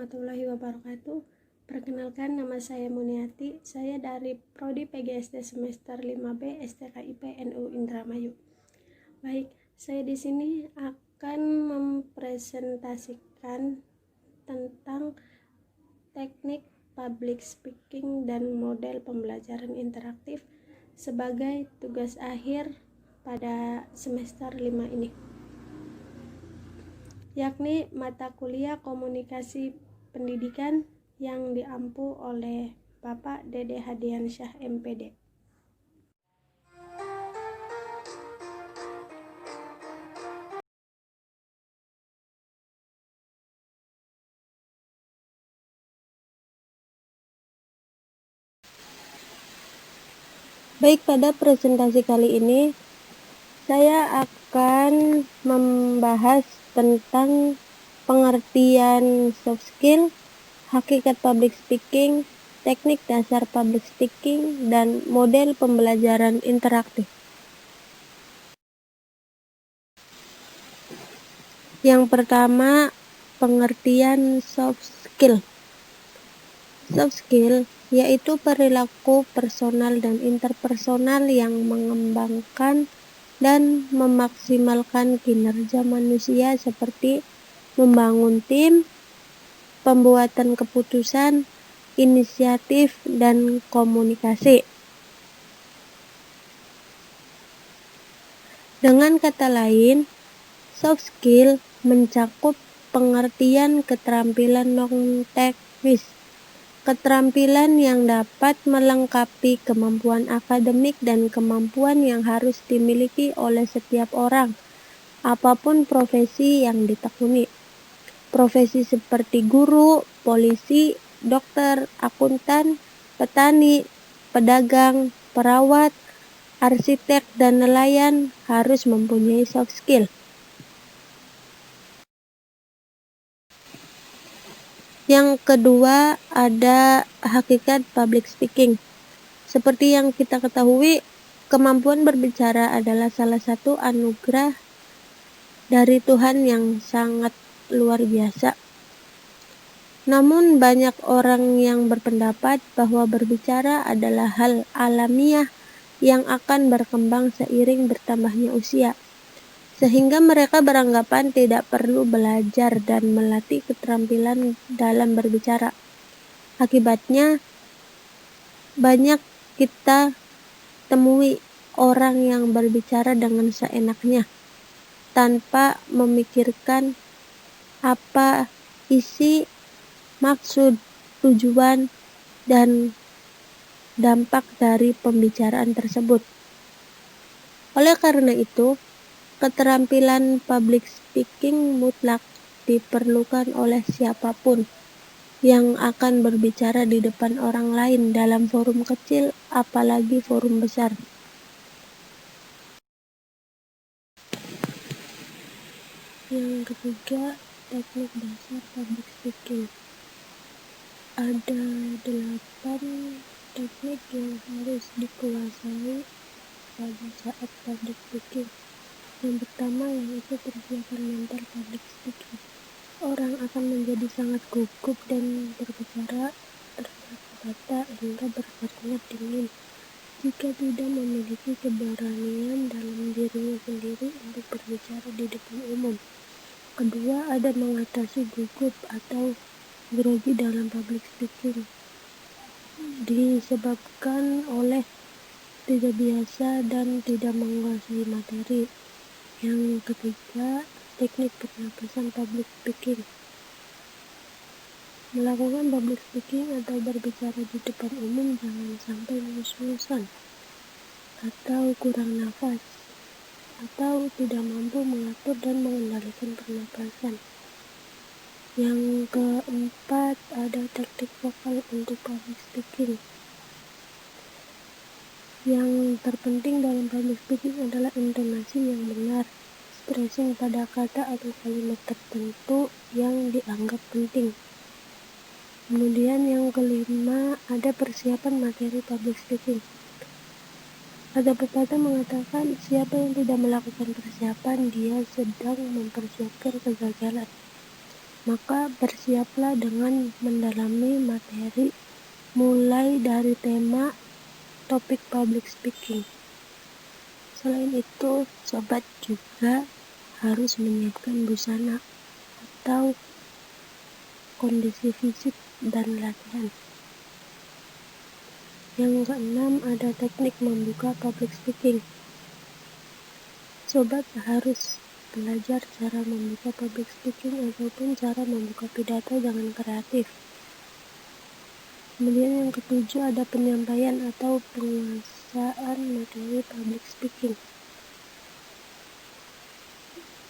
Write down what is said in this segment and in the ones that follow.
warahmatullahi wabarakatuh. Perkenalkan, nama saya Muniati. Saya dari Prodi PGSD semester 5B STKIP NU Indramayu. Baik, saya di sini akan mempresentasikan tentang teknik public speaking dan model pembelajaran interaktif sebagai tugas akhir pada semester 5 ini, yakni mata kuliah komunikasi pendidikan yang diampu oleh Bapak Dede Hadiansyah MPD. Baik, pada presentasi kali ini saya akan membahas tentang pengertian soft skill, hakikat public speaking, teknik dasar public speaking, dan model pembelajaran interaktif. Yang pertama, pengertian soft skill. Soft skill yaitu perilaku personal dan interpersonal yang mengembangkan dan memaksimalkan kinerja manusia seperti membangun tim, pembuatan keputusan, inisiatif, dan komunikasi. Dengan kata lain, soft skill mencakup pengertian keterampilan non-teknis, keterampilan yang dapat melengkapi kemampuan akademik dan kemampuan yang harus dimiliki oleh setiap orang, apapun profesi yang ditekuni. Profesi seperti guru, polisi, dokter, akuntan, petani, pedagang, perawat, arsitek, dan nelayan harus mempunyai soft skill. Yang kedua, ada hakikat public speaking. Seperti yang kita ketahui, kemampuan berbicara adalah salah satu anugerah dari Tuhan yang sangat luar biasa. Namun banyak orang yang berpendapat bahwa berbicara adalah hal alamiah yang akan berkembang seiring bertambahnya usia, sehingga mereka beranggapan tidak perlu belajar dan melatih keterampilan dalam berbicara. Akibatnya, banyak kita temui orang yang berbicara dengan seenaknya, tanpa memikirkan apa isi, maksud, tujuan, dan dampak dari pembicaraan tersebut. Oleh karena itu, keterampilan public speaking mutlak diperlukan oleh siapapun yang akan berbicara di depan orang lain dalam forum kecil, apalagi forum besar. Yang ketiga, teknik dasar public speaking. Ada 8 teknik yang harus dikuasai pada saat public speaking. Yang pertama yaitu persiapan mental public speaking. Orang akan menjadi sangat gugup dan berbicara terbata-bata hingga berkeringat dingin jika tidak memiliki keberanian dalam dirinya sendiri untuk berbicara di depan umum. Kedua, ada mengatasi gugup atau grogi dalam public speaking, disebabkan oleh tidak biasa dan tidak menguasai materi. Yang ketiga, teknik pernapasan public speaking. Melakukan public speaking atau berbicara di depan umum jangan sampai ngos-ngosan atau kurang nafas atau tidak mampu mengatur dan mengendalikan pernapasan. Yang keempat, ada teknik vokal untuk public speaking. Yang terpenting dalam public speaking adalah intonasi yang benar, stressing pada kata atau kalimat tertentu yang dianggap penting. Kemudian yang kelima, ada persiapan materi public speaking. Ada pepatah mengatakan, siapa yang tidak melakukan persiapan, dia sedang mempersiapkan kegagalan. Maka bersiaplah dengan mendalami materi mulai dari tema topik public speaking. Selain itu, sobat juga harus menyiapkan busana atau kondisi fisik dan latihan. Yang keenam, ada teknik membuka public speaking. Sobat harus belajar cara membuka public speaking ataupun cara membuka pidato dengan kreatif. Kemudian yang ketujuh, ada penyampaian atau penguasaan materi public speaking.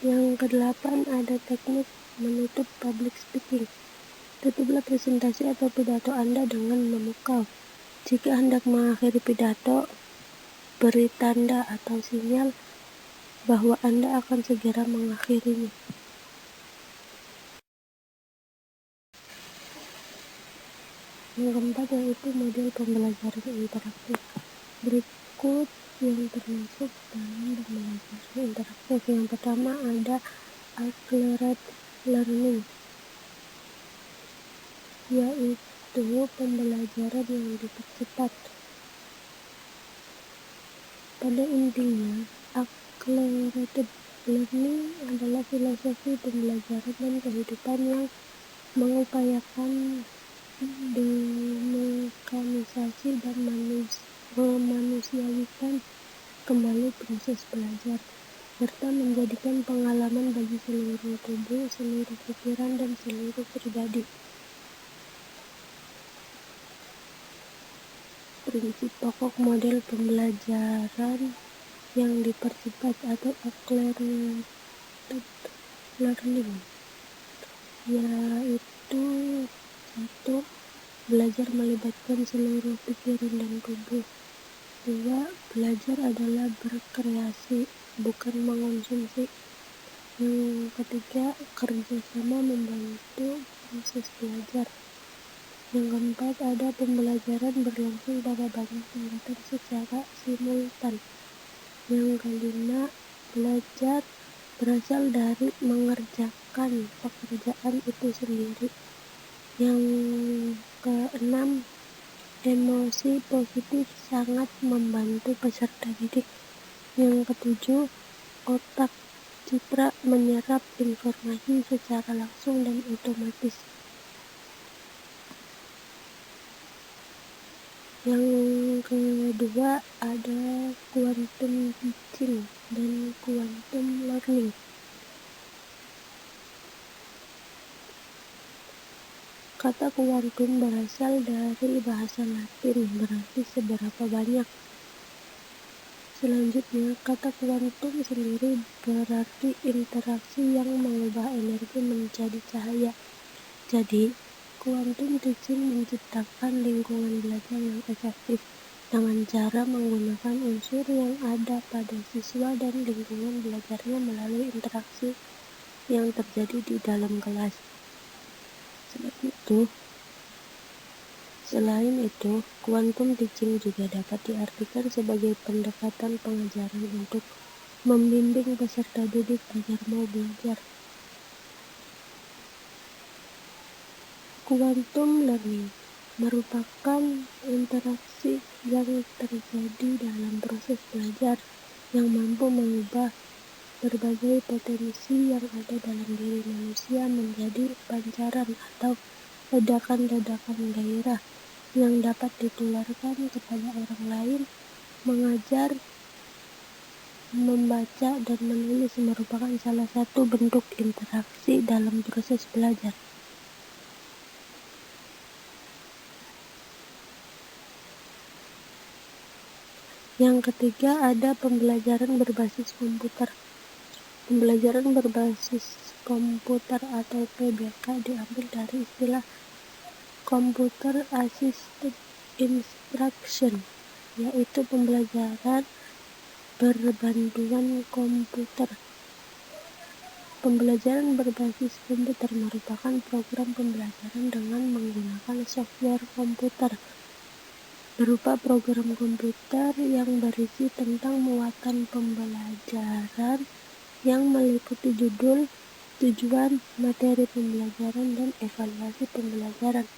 Yang kedelapan, ada teknik menutup public speaking. Tutuplah presentasi atau pidato Anda dengan memukau. Jika hendak mengakhiri pidato, beri tanda atau sinyal bahwa Anda akan segera mengakhirinya. Yang keempat yaitu model pembelajaran interaktif. Berikut yang termasuk dalam pembelajaran interaktif. Yang pertama ada accelerated learning, yaitu pembelajaran yang dipercepat. Pada intinya, accelerated learning adalah filosofi pembelajaran dan kehidupan yang mengupayakan demekanisasi dan memanusiawikan kembali proses belajar, serta menjadikan pengalaman bagi seluruh tubuh, seluruh pikiran, dan seluruh pribadi. Prinsip pokok model pembelajaran yang dipercepat atau accelerated learning yaitu: 1. Belajar melibatkan seluruh pikiran dan tubuh. 2. Belajar adalah berkreasi, bukan mengonsumsi. Yang ketiga, kerjasama membantu proses belajar. Yang keempat, ada pembelajaran berlangsung pada banyak tingkatan secara simultan. Yang kelima, belajar berasal dari mengerjakan pekerjaan itu sendiri. Yang keenam, emosi positif sangat membantu peserta didik. Yang ketujuh, otak citra menyerap informasi secara langsung dan otomatis. Yang kedua, ada quantum teaching dan quantum learning. Kata kuantum berasal dari bahasa Latin, berarti seberapa banyak. Selanjutnya, kata kuantum sendiri berarti interaksi yang mengubah energi menjadi cahaya. Jadi, quantum teaching menciptakan lingkungan belajar yang efektif dengan cara menggunakan unsur yang ada pada siswa dan lingkungan belajarnya melalui interaksi yang terjadi di dalam kelas. Selain itu, quantum teaching juga dapat diartikan sebagai pendekatan pengajaran untuk membimbing peserta didik agar mau belajar. Quantum learning merupakan interaksi yang terjadi dalam proses belajar yang mampu mengubah berbagai potensi yang ada dalam diri manusia menjadi pancaran atau ledakan-ledakan gairah yang dapat ditularkan kepada orang lain. Mengajar, membaca, dan menulis merupakan salah satu bentuk interaksi dalam proses belajar. Yang ketiga, ada pembelajaran berbasis komputer. Pembelajaran berbasis komputer atau PBK diambil dari istilah Computer Assisted Instruction, yaitu pembelajaran berbantuan komputer. Pembelajaran berbasis komputer merupakan program pembelajaran dengan menggunakan software komputer, berupa program komputer yang berisi tentang muatan pembelajaran yang meliputi judul, tujuan materi pembelajaran dan evaluasi pembelajaran.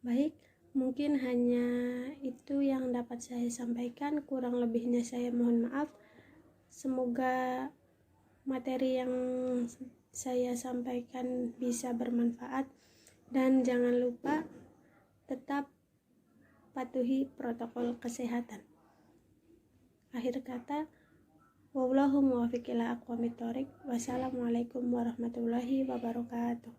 Baik, mungkin hanya itu yang dapat saya sampaikan, kurang lebihnya saya mohon maaf. Semoga materi yang saya sampaikan bisa bermanfaat, dan jangan lupa tetap patuhi protokol kesehatan. Akhir kata, wallahu muwaffiq ila aqwamit thoriq. Wassalamualaikum warahmatullahi wabarakatuh.